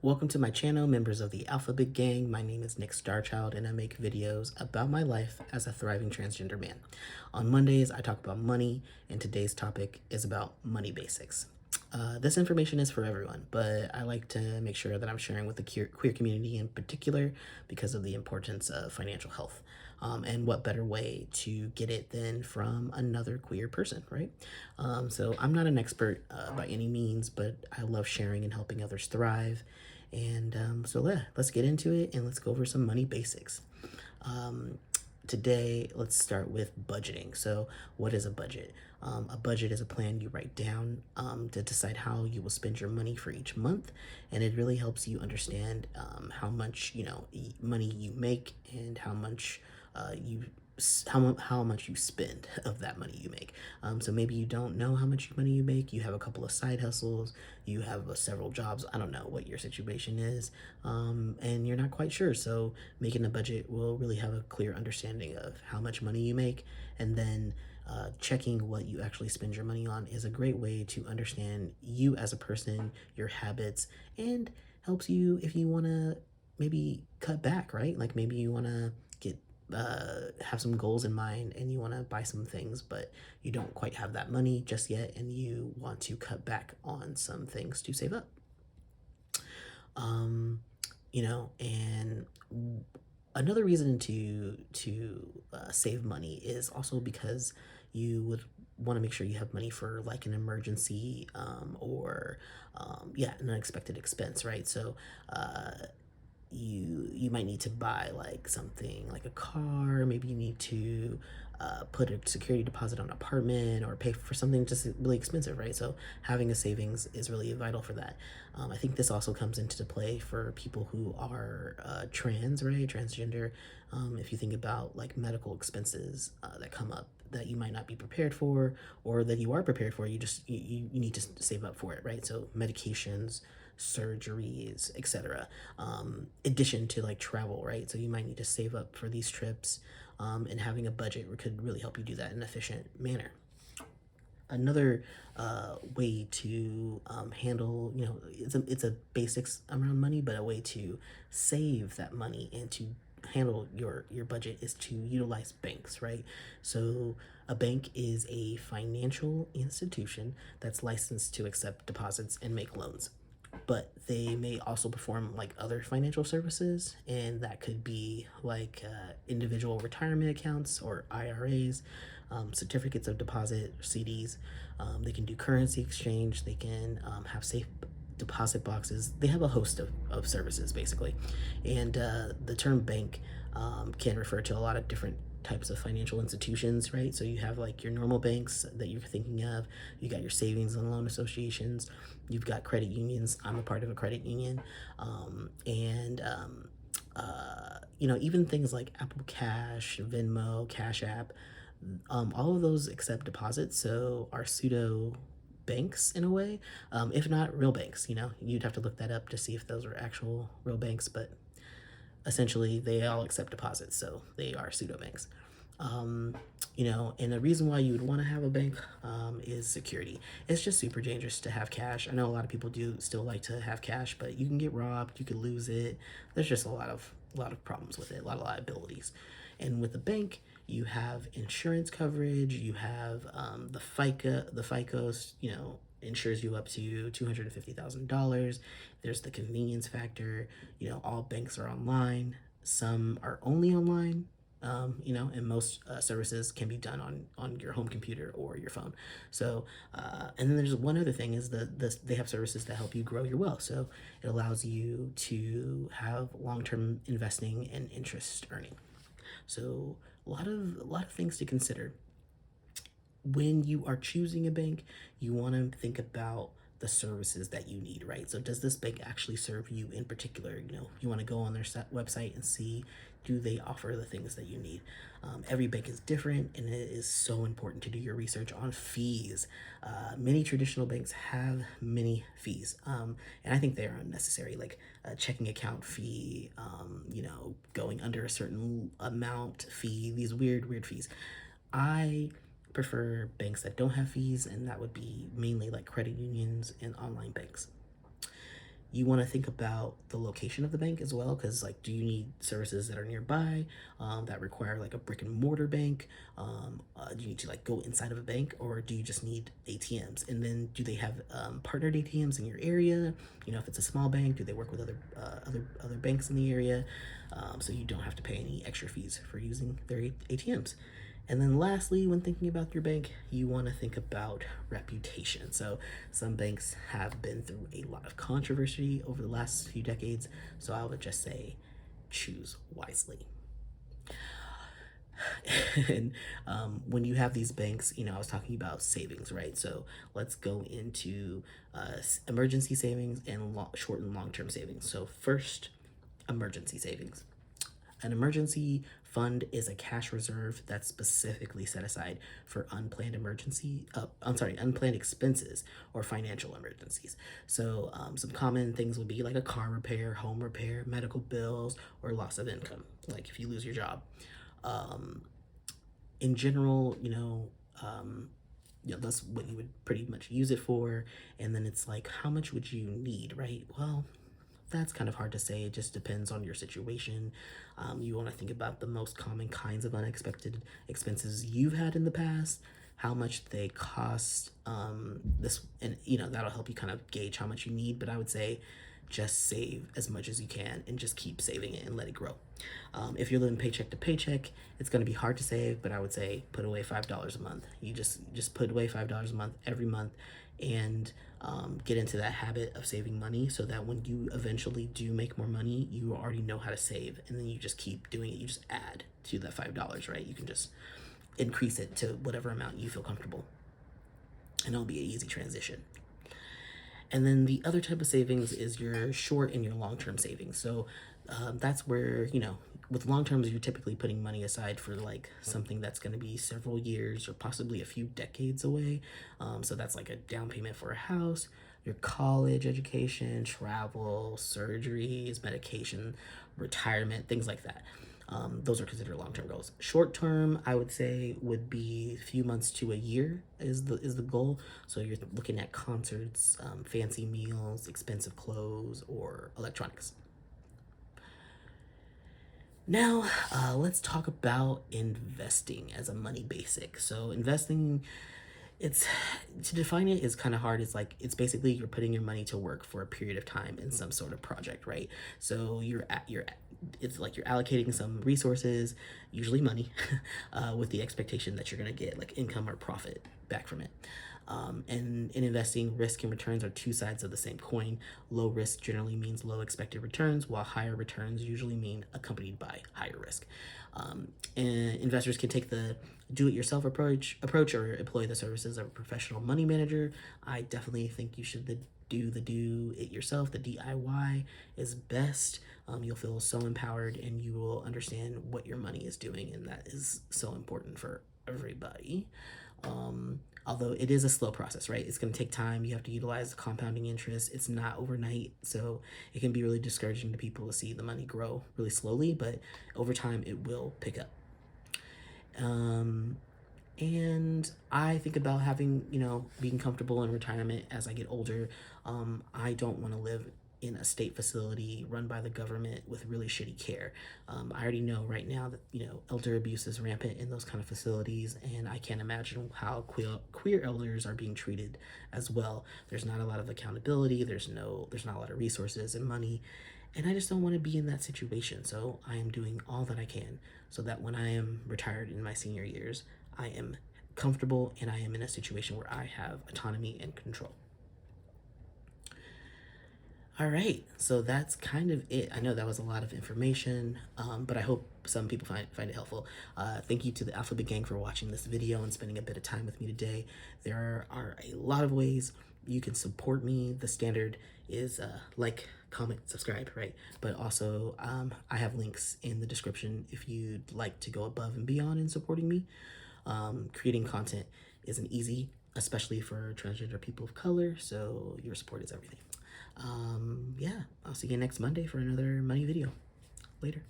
Welcome to my channel, members of the Alphabet Gang. My name is Nick Starchild, and I make videos about my life as a thriving transgender man. On Mondays, I talk about money, and today's topic is about money basics. This information is for everyone, but I like to make sure that I'm sharing with the queer community in particular because of the importance of financial health. And what better way to get it than from another queer person, right? So I'm not an expert by any means, but I love sharing and helping others thrive. And let's get into it and let's go over some money basics. Um, Today, let's start with budgeting. So, what is a budget? A budget is a plan you write down to decide how you will spend your money for each month, and it really helps you understand how much money you make and how much you how much you spend of that money you make. So maybe you don't know how much money you make. You have a couple of side hustles. You have several jobs. I don't know what your situation is, and you're not quite sure. So making a budget will really have a clear understanding of how much money you make, and then checking what you actually spend your money on is a great way to understand you as a person, your habits, and helps you if you want to maybe cut back, right? Like maybe you want to get have some goals in mind and you want to buy some things, but you don't quite have that money just yet, and you want to cut back on some things to save up. Um, and another reason to save money is also because you would want to make sure you have money for like an emergency or yeah, an unexpected expense, right? So you might need to buy like something like a car. Maybe you need to put a security deposit on an apartment or pay for something just really expensive, right? So having a savings is really vital for that. I think this also comes into play for people who are trans, right? Transgender. If you think about like medical expenses that come up that you might not be prepared for, or that you are prepared for, you need to save up for it, right? So medications, surgeries, etc. Addition to like travel, right? So you might need to save up for these trips, and having a budget could really help you do that in an efficient manner. Another way to handle, it's a basics around money, but a way to save that money and to handle your budget is to utilize banks, right? So a bank is a financial institution that's licensed to accept deposits and make loans, but they may also perform like other financial services, and that could be like individual retirement accounts or IRAs, certificates of deposit, CDs. They can do currency exchange. They can have safe deposit boxes. They have a host of services basically, and the term bank can refer to a lot of different types of financial institutions, right? So you have like your normal banks that you're thinking of. You got your savings and loan associations. You've got credit unions. I'm a part of a credit union, and even things like Apple Cash, Venmo, Cash App. All of those accept deposits, so are pseudo banks in a way, if not real banks. You'd have to look that up to see if those are actual real banks, but essentially they all accept deposits, so they are pseudo banks. And the reason why you would want to have a bank is security. It's just super dangerous to have cash. I know a lot of people do still like to have cash, but you can get robbed, you could lose it. There's just a lot of problems with it, a lot of liabilities. And with a bank, you have insurance coverage. You have the FICOs, insures you up to $250,000. There's the convenience factor. All banks are online. Some are only online. And most services can be done on your home computer or your phone. So, and then there's one other thing is they have services that help you grow your wealth. So it allows you to have long-term investing and interest earning. So a lot of things to consider when you are choosing a bank. You want to think about the services that you need, right? So does this bank actually serve you in particular? You want to go on their website and see, do they offer the things that you need? Every bank is different, and it is so important to do your research on fees. Many traditional banks have many fees, and I think they are unnecessary, like a checking account fee, going under a certain amount fee, these weird fees. I prefer banks that don't have fees, and that would be mainly like credit unions and online banks. You want to think about the location of the bank as well, because like, do you need services that are nearby that require like a brick and mortar bank? Do you need to like go inside of a bank, or do you just need ATMs? And then do they have partnered ATMs in your area? You know, if it's a small bank, do they work with other banks in the area, so you don't have to pay any extra fees for using their ATMs? And then lastly, when thinking about your bank, you want to think about reputation. So some banks have been through a lot of controversy over the last few decades, so I would just say choose wisely. And when you have these banks, you know, I was talking about savings, right? So let's go into emergency savings and short and long-term savings. So first, emergency savings. An emergency fund is a cash reserve that's specifically set aside for unplanned expenses or financial emergencies. So some common things would be like a car repair, home repair, medical bills, or loss of income, like if you lose your job. In general, that's what you would pretty much use it for. And then it's like, how much would you need, right? Well, that's kind of hard to say. It just depends on your situation. You want to think about the most common kinds of unexpected expenses you've had in the past, how much they cost, and that'll help you kind of gauge how much you need. But I would say just save as much as you can and just keep saving it and let it grow. If you're living paycheck to paycheck, it's going to be hard to save, but I would say put away $5 a month. You just put away $5 a month every month, and get into that habit of saving money, so that when you eventually do make more money, you already know how to save, and then you just keep doing it. You just add to that $5, right? You can just increase it to whatever amount you feel comfortable, and it'll be an easy transition. And then the other type of savings is your short and your long-term savings. So that's where, with long terms, you're typically putting money aside for like something that's going to be several years or possibly a few decades away. So that's like a down payment for a house, your college education, travel, surgeries, medication, retirement, things like that. Those are considered long-term goals. Short-term, I would say, would be a few months to a year is the goal. So you're looking at concerts, fancy meals, expensive clothes, or electronics. Now, let's talk about investing as a money basic. So investing, it's to define it is kind of hard. It's basically you're putting your money to work for a period of time in some sort of project, right? So it's like you're allocating some resources, usually money, with the expectation that you're gonna get like income or profit back from it. And in investing, risk and returns are two sides of the same coin. Low risk generally means low expected returns, while higher returns usually mean accompanied by higher risk. And investors can take the do-it-yourself approach or employ the services of a professional money manager. I definitely think you should do it yourself. The DIY is best. You'll feel so empowered, and you will understand what your money is doing, and that is so important for everybody. Although it is a slow process, right? It's going to take time. You have to utilize compounding interest. It's not overnight, so it can be really discouraging to people to see the money grow really slowly, but over time it will pick up. And I think about being comfortable in retirement as I get older. I don't want to live in a state facility run by the government with really shitty care. I already know right now that, elder abuse is rampant in those kind of facilities, and I can't imagine how queer elders are being treated as well. There's not a lot of accountability. There's not a lot of resources and money, and I just don't want to be in that situation. So I am doing all that I can so that when I am retired in my senior years, I am comfortable and I am in a situation where I have autonomy and control. All right, so that's kind of it. I know that was a lot of information, but I hope some people find it helpful. Thank you to the Alphabet Gang for watching this video and spending a bit of time with me today. There are a lot of ways you can support me. The standard is like, comment, subscribe, right? But also, I have links in the description if you'd like to go above and beyond in supporting me. Creating content isn't easy, especially for transgender people of color, so your support is everything. Yeah, I'll see you next Monday for another money video. Later.